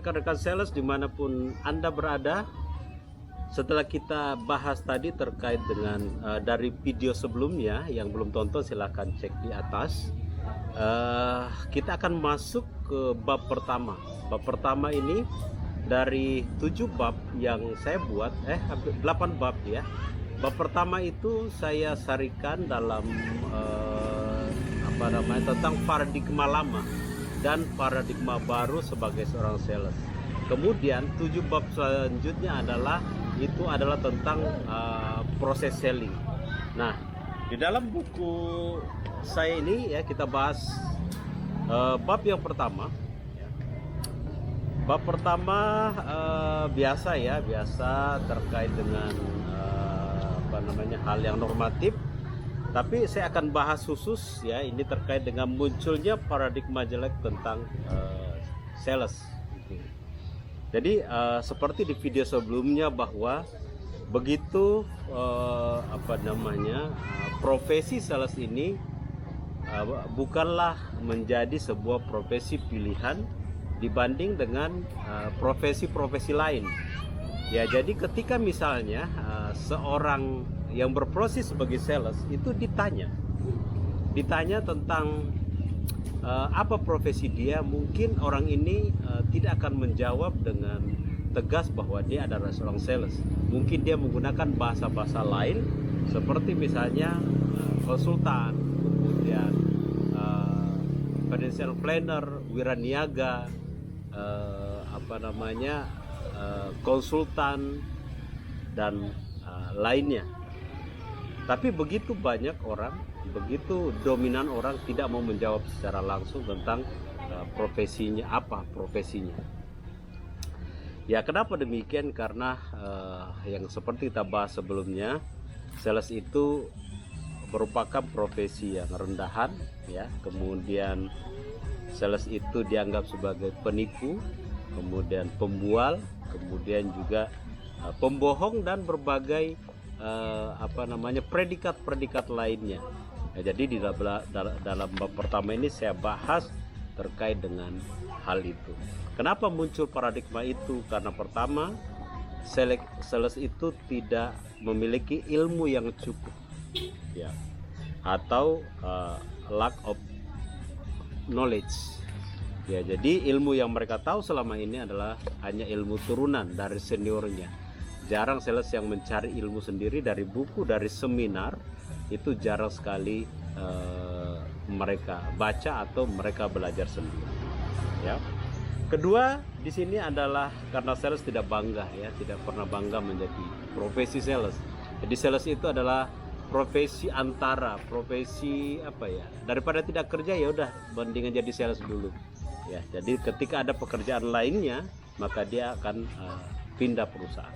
rekan-rekan sales dimanapun Anda berada. Setelah kita bahas tadi terkait dengan dari video sebelumnya, yang belum tonton silahkan cek di atas. Kita akan masuk ke bab pertama. Bab pertama ini dari 7 bab yang saya buat, 8 bab ya. Bab pertama itu saya sarikan dalam tentang paradigma lama dan paradigma baru sebagai seorang sales. Kemudian 7 bab selanjutnya adalah tentang proses selling. Nah, di dalam buku saya ini ya kita bahas bab yang pertama. Bab pertama biasa terkait dengan hal yang normatif. Tapi saya akan bahas khusus ya, ini terkait dengan munculnya paradigma jelek tentang sales. Jadi seperti di video sebelumnya bahwa begitu profesi sales ini bukanlah menjadi sebuah profesi pilihan dibanding dengan profesi-profesi lain. Ya, jadi ketika misalnya seorang yang berproses sebagai sales itu ditanya tentang apa profesi dia, mungkin orang ini tidak akan menjawab dengan tegas bahwa dia adalah seorang sales. Mungkin dia menggunakan bahasa-bahasa lain seperti misalnya konsultan, kemudian financial planner, wiraniaga, konsultan dan lainnya. Tapi begitu banyak orang, begitu dominan orang tidak mau menjawab secara langsung tentang profesinya. Ya, kenapa demikian? Karena yang seperti kita bahas sebelumnya, sales itu merupakan profesi yang rendahan ya. Kemudian sales itu dianggap sebagai penipu, kemudian pembual, kemudian juga pembohong dan berbagai predikat-predikat lainnya. Nah, jadi di dalam bab pertama ini saya bahas terkait dengan hal itu. Kenapa muncul paradigma itu? Karena pertama, sales itu tidak memiliki ilmu yang cukup, ya, atau lack of knowledge. Ya, jadi ilmu yang mereka tahu selama ini adalah hanya ilmu turunan dari seniornya. Jarang sales yang mencari ilmu sendiri dari buku, dari seminar, itu jarang sekali mereka baca atau mereka belajar sendiri. Ya. Kedua, di sini adalah karena sales tidak bangga ya, tidak pernah bangga menjadi profesi sales. Jadi sales itu adalah profesi antara, profesi daripada tidak kerja ya udah mendingan jadi sales dulu. Ya, jadi ketika ada pekerjaan lainnya, maka dia akan pindah perusahaan.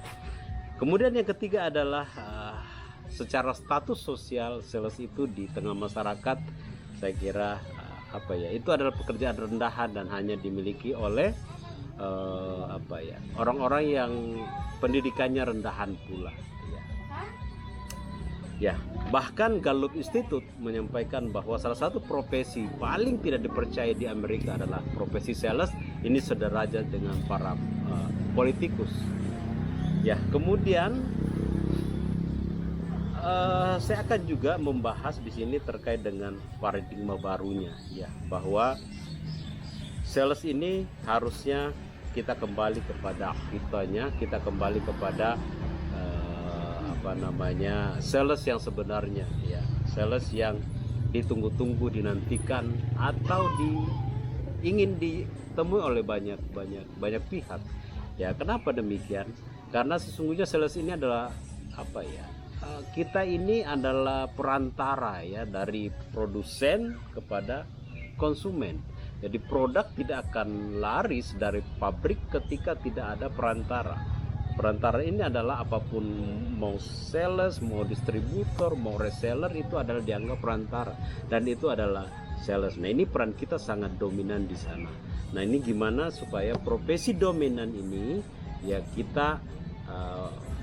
Kemudian yang ketiga adalah secara status sosial sales itu di tengah masyarakat, saya kira itu adalah pekerjaan rendahan dan hanya dimiliki oleh orang-orang yang pendidikannya rendahan pula. Ya, bahkan Gallup Institute menyampaikan bahwa salah satu profesi paling tidak dipercaya di Amerika adalah profesi sales. Ini sederajat dengan para politikus. Ya, kemudian saya akan juga membahas di sini terkait dengan paradigma barunya, ya, bahwa sales ini harusnya kita kembali kepada aktivanya, kita kembali kepada sales yang sebenarnya, ya, sales yang ditunggu-tunggu, dinantikan atau ingin ditemui oleh banyak pihak. Ya, kenapa demikian? Karena sesungguhnya sales ini adalah kita ini adalah perantara ya dari produsen kepada konsumen. Jadi produk tidak akan laris dari pabrik ketika tidak ada perantara. Perantara ini adalah apapun, mau sales, mau distributor, mau reseller, itu adalah dianggap perantara dan itu adalah sales. Nah, ini peran kita sangat dominan di sana. Nah, ini gimana supaya profesi dominan ini ya kita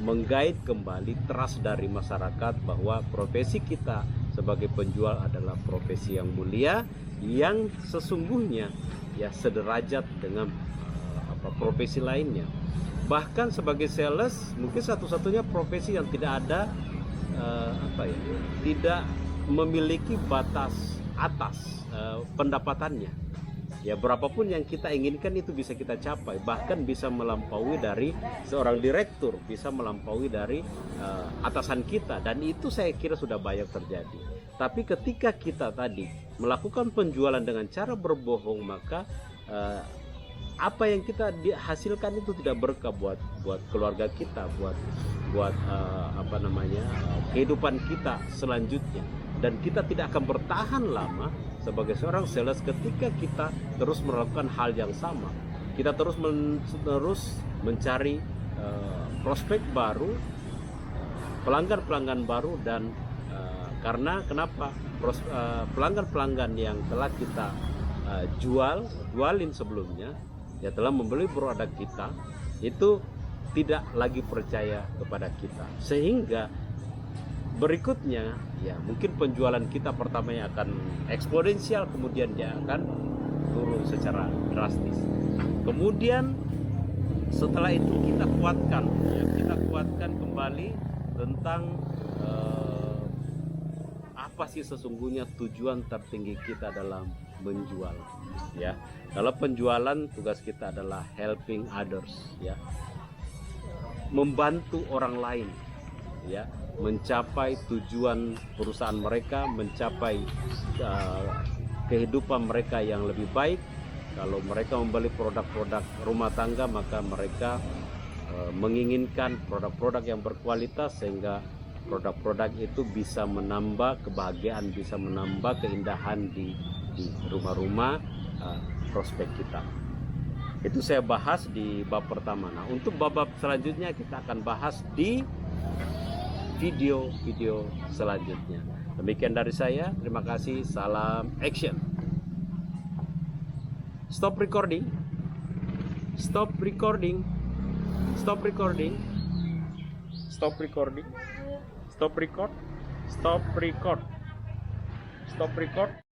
menggait kembali trust dari masyarakat bahwa profesi kita sebagai penjual adalah profesi yang mulia, yang sesungguhnya ya sederajat dengan profesi lainnya. Bahkan sebagai sales mungkin satu-satunya profesi yang tidak ada tidak memiliki batas atas pendapatannya. Ya, berapapun yang kita inginkan itu bisa kita capai, bahkan bisa melampaui dari seorang direktur, bisa melampaui dari atasan kita, dan itu saya kira sudah banyak terjadi. Tapi ketika kita tadi melakukan penjualan dengan cara berbohong, maka apa yang kita hasilkan itu tidak berkah buat keluarga kita, buat kehidupan kita selanjutnya, dan kita tidak akan bertahan lama sebagai seorang sales ketika kita terus melakukan hal yang sama. Kita terus mencari prospek baru, pelanggan baru, dan karena kenapa pelanggan yang telah kita jualin sebelumnya, ya telah membeli produk kita, itu tidak lagi percaya kepada kita, sehingga berikutnya ya mungkin penjualan kita pertamanya akan eksponensial, kemudian dia akan turun secara drastis. Kemudian setelah itu kita kuatkan kembali tentang apa sih sesungguhnya tujuan tertinggi kita dalam menjual, ya. Dalam penjualan tugas kita adalah helping others, ya, membantu orang lain, ya, mencapai tujuan perusahaan mereka, mencapai kehidupan mereka yang lebih baik. Kalau mereka membeli produk-produk rumah tangga, maka mereka menginginkan produk-produk yang berkualitas, sehingga produk-produk itu bisa menambah kebahagiaan, bisa menambah keindahan di rumah-rumah prospek kita. Itu saya bahas di bab pertama. Nah, untuk bab selanjutnya kita akan bahas di video-video selanjutnya. Demikian dari saya, terima kasih, salam action. Stop recording. Stop recording. Stop recording. Stop recording. Stop record. Stop record. Stop record.